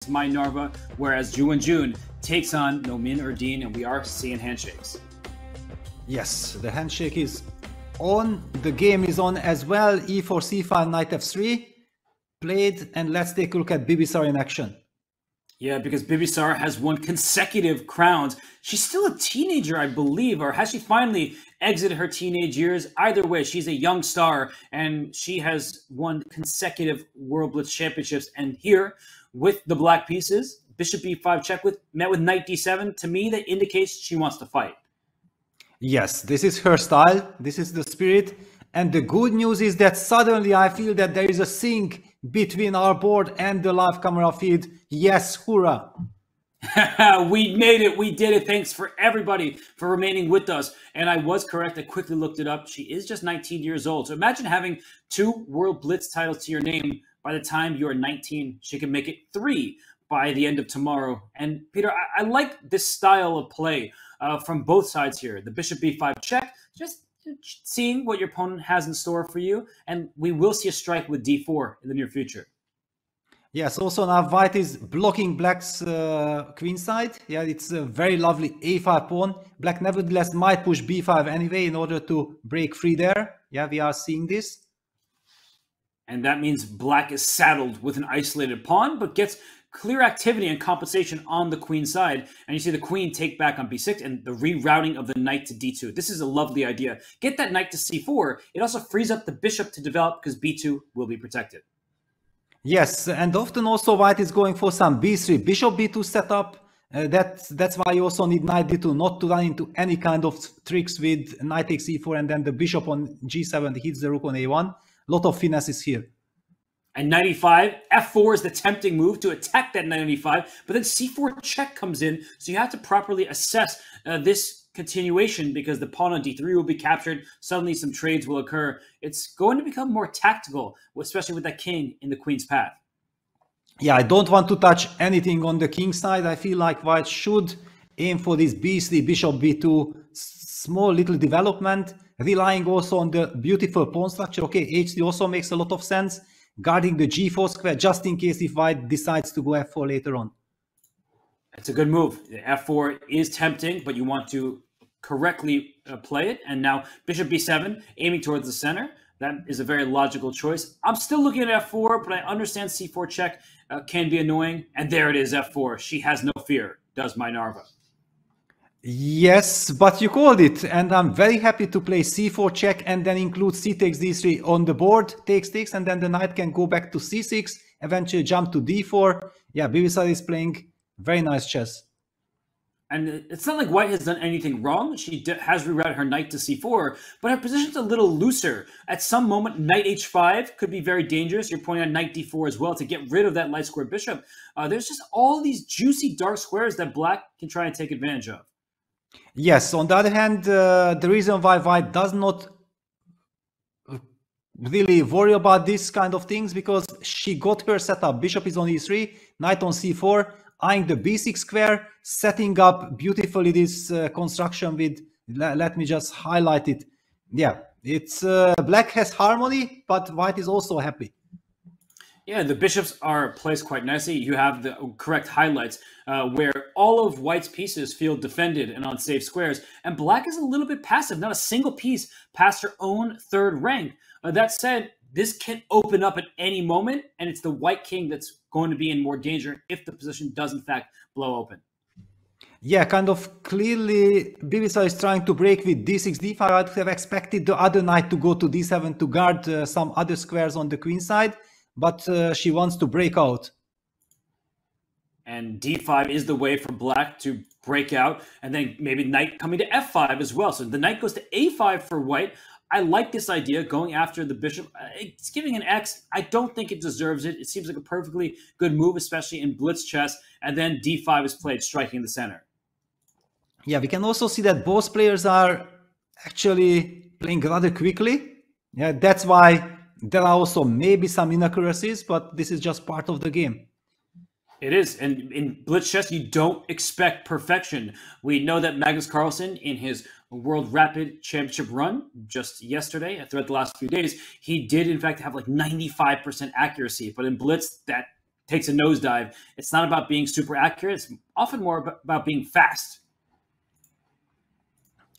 my Narva, whereas Wenjun takes on Nomin-Erdene, and we are seeing handshakes. Yes, the handshake is on. The game is on as well. E4, C5, Knight F3 played, and let's take a look at Bibisar in action. Yeah, because Bibisar has won consecutive crowns. She's still a teenager, I believe, or has she finally exited her teenage years? Either way, she's a young star, and she has won consecutive World Blitz championships. And here, with the black pieces, Bishop B5 check met with Knight D7. To me, that indicates she wants to fight. Yes, this is her style. This is the spirit. And the good news is that suddenly I feel that there is a sync between our board and the live camera feed. Yes, hurrah. We made it. We did it. Thanks for everybody for remaining with us. And I was correct. I quickly looked it up. She is just 19 years old. So imagine having 2 World Blitz titles to your name. By the time you are 19, she can make it 3 by the end of tomorrow. And Peter, I like this style of play from both sides here. The Bishop B5 check, just seeing what your opponent has in store for you, and we will see a strike with D4 in the near future. Yes, also now white is blocking black's queen side. Yeah, it's a very lovely A5 pawn. Black nevertheless might push B5 anyway in order to break free there. Yeah, we are seeing this. And that means black is saddled with an isolated pawn, but gets clear activity and compensation on the queen side. And you see the queen take back on b6 and the rerouting of the knight to d2. This is a lovely idea. Get that knight to c4. It also frees up the bishop to develop because b2 will be protected. Yes, and often also white is going for some b3, bishop b2 setup. That's why you also need knight d2, not to run into any kind of tricks with knight takes e4 and then the bishop on g7 hits the rook on a1. Lot of finesses here. And knight e5, f4 is the tempting move to attack that knight on e5, but then c4 check comes in, so you have to properly assess this continuation because the pawn on d3 will be captured, suddenly some trades will occur. It's going to become more tactical, especially with that king in the queen's path. Yeah, I don't want to touch anything on the king side. I feel like white should aim for this b3, bishop b2, small little development, relying also on the beautiful pawn structure. Okay, h3 also makes a lot of sense. Guarding the g4 square just in case if white decides to go f4 later on. It's a good move. The f4 is tempting, but you want to correctly play it. And now bishop b7, aiming towards the center. That is a very logical choice. I'm still looking at f4, but I understand c4 check can be annoying. And there it is, f4. She has no fear, does my Narva. Yes, but you called it, and I'm very happy to play c4 check and then include c takes d3 on the board, takes, and then the knight can go back to c6, eventually jump to d4. Yeah, Bibisar is playing very nice chess. And it's not like white has done anything wrong. She has rerouted her knight to c4, but her position's a little looser. At some moment, knight h5 could be very dangerous. You're pointing on knight d4 as well to get rid of that light square bishop. There's just all these juicy dark squares that black can try and take advantage of. Yes, on the other hand, the reason why white does not really worry about this kind of things because she got her setup. Bishop is on e3, knight on c4, eyeing the b6 square, setting up beautifully this construction with, let me just highlight it. Yeah, it's black has harmony, but white is also happy. Yeah, the bishops are placed quite nicely. You have the correct highlights where all of white's pieces feel defended and on safe squares. And black is a little bit passive, not a single piece past her own third rank. That said, this can open up at any moment, and it's the white king that's going to be in more danger if the position does, in fact, blow open. Yeah, kind of clearly, Bibisar is trying to break with d6, d5. I'd have expected the other knight to go to d7 to guard some other squares on the queen side. But she wants to break out. And d5 is the way for black to break out. And then maybe knight coming to f5 as well. So the knight goes to a5 for white. I like this idea, going after the bishop. It's giving an X. I don't think it deserves it. It seems like a perfectly good move, especially in blitz chess. And then d5 is played, striking the center. Yeah, we can also see that both players are actually playing rather quickly. Yeah, that's why there are also maybe some inaccuracies, but this is just part of the game. It is. And in blitz chess, you don't expect perfection. We know that Magnus Carlsen, in his World Rapid Championship run just yesterday, throughout the last few days, he did, in fact, have like 95% accuracy. But in blitz, that takes a nosedive. It's not about being super accurate. It's often more about being fast.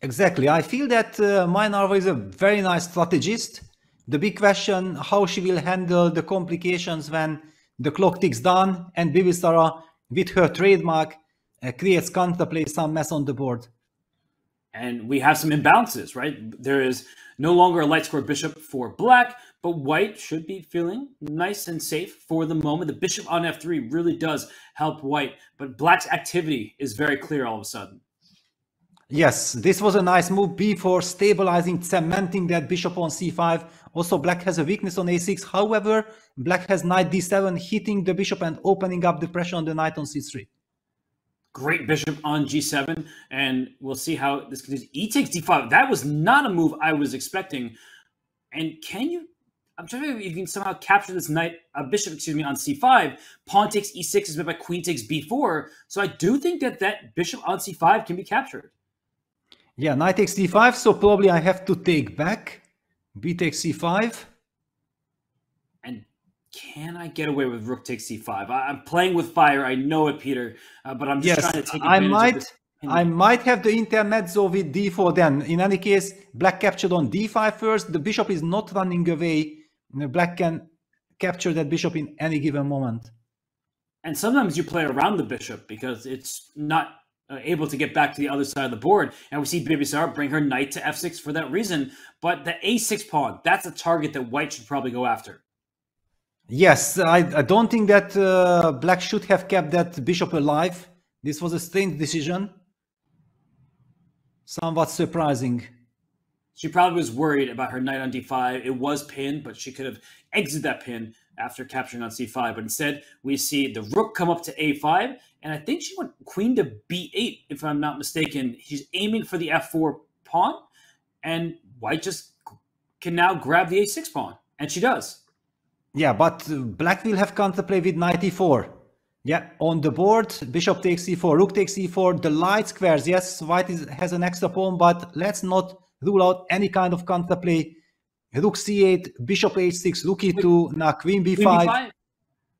Exactly. I feel that Minerva is a very nice strategist. The big question, how she will handle the complications when the clock ticks down and Bibisara, with her trademark, creates counterplay, some mess on the board. And we have some imbalances, right? There is no longer a light square bishop for black, but white should be feeling nice and safe for the moment. The bishop on f3 really does help white, but black's activity is very clear all of a sudden. Yes, this was a nice move, b4, stabilizing, cementing that bishop on c5. Also, black has a weakness on a6. However, black has knight d7, hitting the bishop and opening up the pressure on the knight on c3. Great bishop on g7, and we'll see how this continues. E takes d5. That was not a move I was expecting. And can you... I'm trying to think if you can somehow capture this knight, bishop, excuse me, on c5. Pawn takes e6 is met by queen takes b4. So I do think that that bishop on c5 can be captured. Yeah, knight takes d5, so probably I have to take back. B takes c5. And can I get away with rook takes c5? I'm playing with fire. I know it, Peter, but I'm just trying to take advantage of this. I might have the intermezzo with d4 then. In any case, black captured on d5 first. The bishop is not running away. Black can capture that bishop in any given moment. And sometimes you play around the bishop because it's not able to get back to the other side of the board. And we see Bibisara bring her knight to f6 for that reason. But the a6 pawn, that's a target that white should probably go after. Yes, I don't think that black should have kept that bishop alive. This was a strange decision. Somewhat surprising. She probably was worried about her knight on d5. It was pinned, but she could have exited that pin after capturing on c5. But instead, we see the rook come up to a5. And I think she went queen to b8, if I'm not mistaken. She's aiming for the f4 pawn. And white just can now grab the a6 pawn. And she does. Yeah, but black will have counterplay with knight e4. Yeah, on the board, bishop takes e4, rook takes e4. The light squares, yes, white has an extra pawn, but let's not rule out any kind of counterplay. Rook c8, bishop h6, rook e2, now queen b5. Queen b5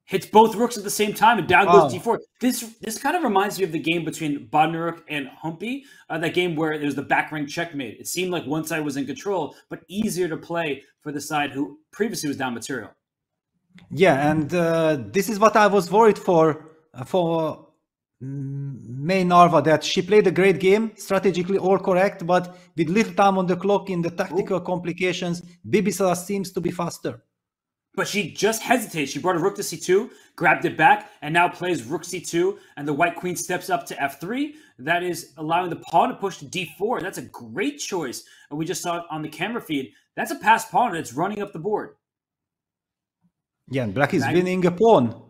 hits both rooks at the same time, and down goes d4. This kind of reminds me of the game between Bodnaruk and Humpy, that game where there's the back rank checkmate. It seemed like one side was in control, but easier to play for the side who previously was down material. Yeah, and this is what I was worried for Minerva, that she played a great game, strategically all correct, but with little time on the clock in the tactical complications, Bibisara seems to be faster. But she just hesitated. She brought a rook to c2, grabbed it back, and now plays rook c2, and the white queen steps up to f3. That is allowing the pawn to push to d4. That's a great choice. And we just saw it on the camera feed. That's a passed pawn, and it's running up the board. Yeah, and black is winning a pawn.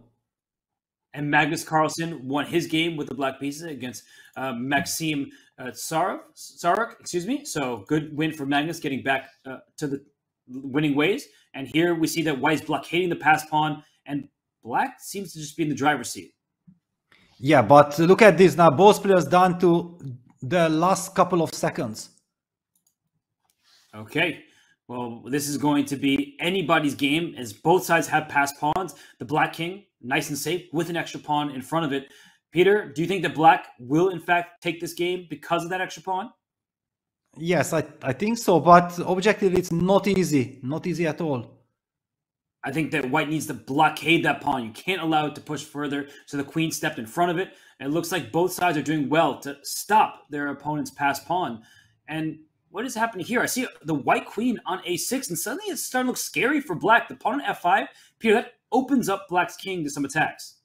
And Magnus Carlsen won his game with the black pieces against Maxim Saruk, excuse me. So good win for Magnus, getting back to the winning ways. And here we see that white's blockading the passed pawn, and black seems to just be in the driver's seat. Yeah, but look at this now. Both players down to the last couple of seconds. Okay. Well, this is going to be anybody's game as both sides have passed pawns. The black king, nice and safe, with an extra pawn in front of it. Peter, do you think that black will, in fact, take this game because of that extra pawn? Yes, I think so, but objectively, it's not easy. Not easy at all. I think that white needs to blockade that pawn. You can't allow it to push further, so the queen stepped in front of it. And it looks like both sides are doing well to stop their opponent's passed pawn. And what is happening here? I see the white queen on a6, and suddenly it's starting to look scary for black. The pawn on f5, Peter, that opens up black's king to some attacks.